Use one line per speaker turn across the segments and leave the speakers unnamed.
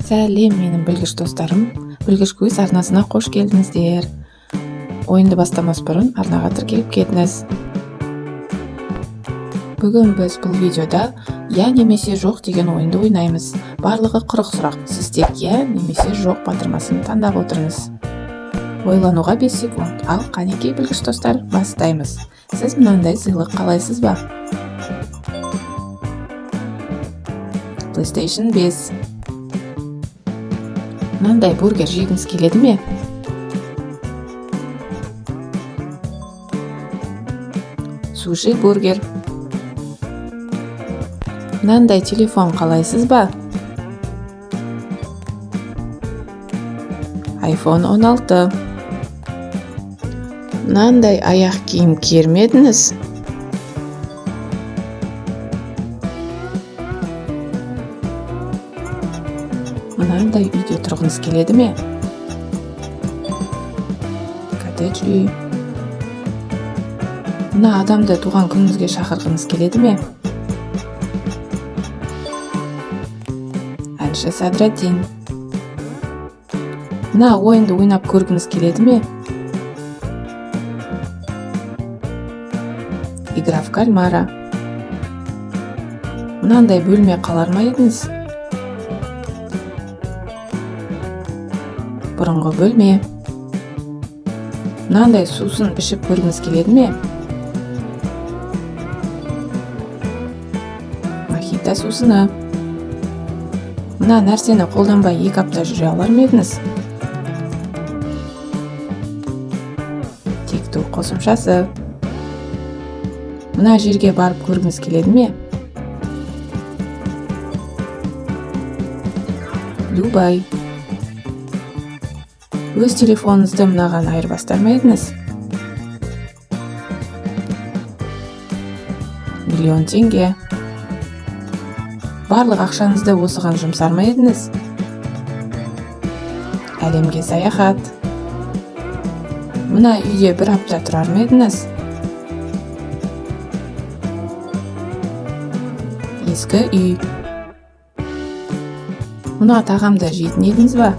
Сәлем менің білгіш достарым, білгіш көз арнасына қош келдіңіздер. Ойынды бастамас бұрын арнаға тіркеліп кетіңіз. Бүгін біз бұл видеода «Я немесе жоқ» деген ойынды ойнаймыз. Барлығы 40 сұрақ. Сіз тек «Я немесе жоқ» батырмасын таңдап отырыңыз. Ойлануға 5 секунд. Ал қанекей білгіш достар, бастаймыз. Сіз мынандай сыйлық қалайсыз ба? PlayStation 5. Мынандай бургер жегіңіз келеді ме? Суши бургер. Мынандай телефон қалайсыз ба? iPhone 16. Мынандай аяқ киім киермедіңіз? Мынандай үйде тұрғыңыз келеді ме? Коттедж үй. Мына адамды туған күніңізге шақырғыңыз келеді ме? Әнші Садраддин. Мына ойынды ойнап көргіңіз келеді ме? Игра в кальмара. Мынандай бөлме қалар ма едіңіз? Бұрынғы бөлме. Мынандай сусын ішіп көргіңіз келеді ме? Мохито сусыны. Мына нәрсені қолданбай 2 апта жүре алар ма едіңіз? TikTok қосымшасы. Мына жерге барып көргіңіз келеді ме? Дубай. Өз телефоныңызды мынаған айырбастар ма едіңіз? 1 миллион теңге. Барлық ақшаңызды осыған жұмсар ма едіңіз? Әлемге саяхат. Мына үйде 1 апта тұрар ма едіңіз? Ескі үй. Мына тағамды жейтін едіңіз ба?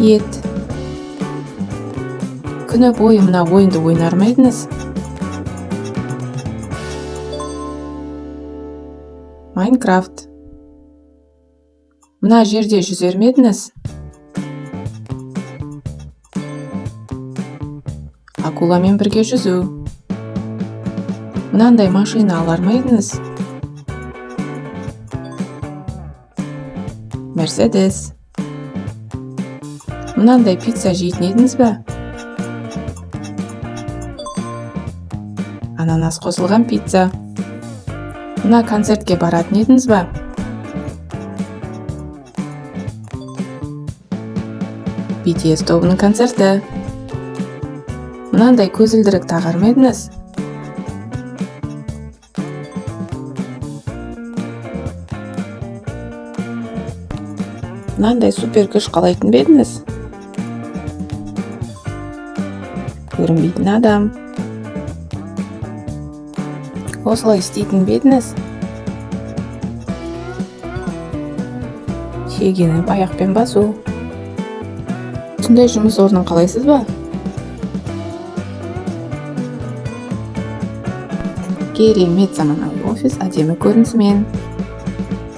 Ет. Күні бойы мына ойынды ойнар ма едіңіз? Майнкрафт. Мына жерде жүзер ме едіңіз? Акуламен бірге жүзу. Мынандай машина алар ма едіңіз? Мерседес. Мынандай пицца жейтін едіңіз ба? Ананас қосылған пицца. Мына концертке баратын едіңіз ба? BTS тобының концерті. Мынандай көзілдірік тағар ма едіңіз? Мынандай супер күш қалайтын ба едіңіз? Көрінбейтін адам. Осылай істейтін бе едіңіз? Шегеніп аяқпен басу. Сондай жұмыс орнын қалайсыз ба? Керемет заманауи офис әдемі көрінісімен.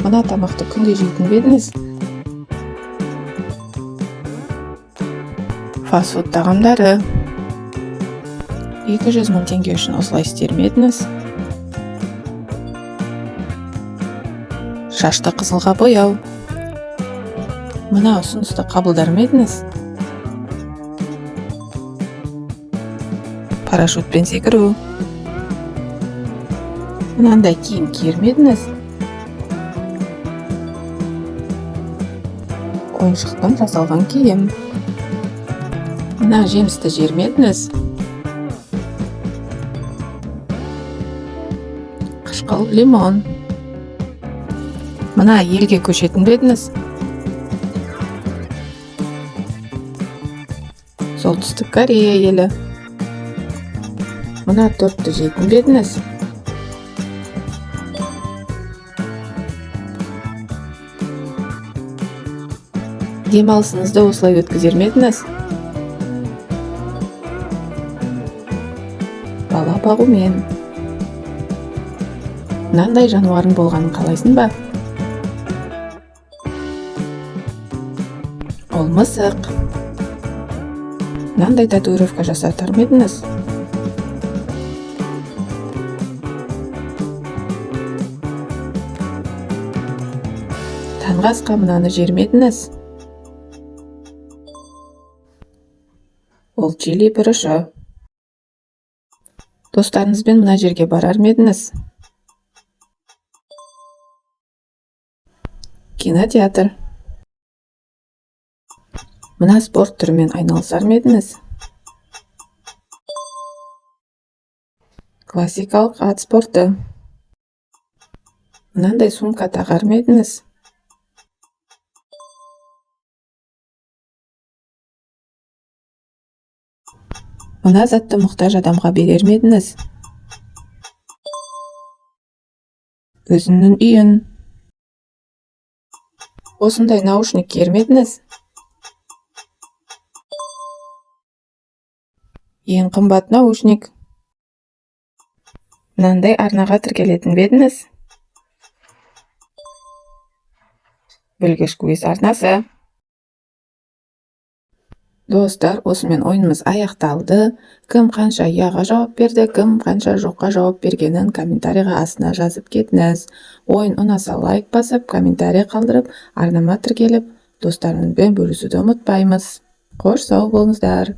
Мына тамақты күнде жейтін бе едіңіз? Фастфуд тағамдары. 200 мың теңге үшін осылай істер ме едіңіз? Шашты қызылға бояу. Мына ұсынысты қабылдар ма едіңіз? Парашютпен секіру. Мынандай киім киер ме едіңіз? Ойыншықтан жасалған киім. Мына жемісті жер ме едіңіз? Қышқыл лимон. Мына елге көшетін бе едіңіз? Солтүстік Корея елі. Мына тортты жейтін бе едіңіз? демалысыңызды осылай өткізер ме едіңіз? Бала бағумен. Мынандай жануардың болғанын қалайсың ба? Ол мысық. Мынандай татуировка жасатар ма едіңіз? Таңғы асқа мынаны жер ме едіңіз? Ол чили бұрышы. Достарыңызбен мына жерге барар ма едіңіз? Кинотеатр. Мына спорт түрімен айналысар ма едіңіз? Классикалық ат спорты. Мынандай сумка тағар ма едіңіз? Мына затты мұқтаж адамға берер ме едіңіз? Өзіңнің үйін. Осындай наушник киер ме едіңіз? Ең қымбат наушник. Мынандай арнаға тіркелетін бе едіңіз? Білгіш квиз арнасы. Достар, осымен ойынымыз аяқталды. Кім қанша яға жауап берді, кім қанша жоққа жауап бергенін комментарийға астына жазып кетіңіз. Ойын ұнаса лайк басып, комментарий қалдырып, арнама тіркеліп, достарыңызбен бөлісуді ұмытпаймыз. Қош сау болыңыздар.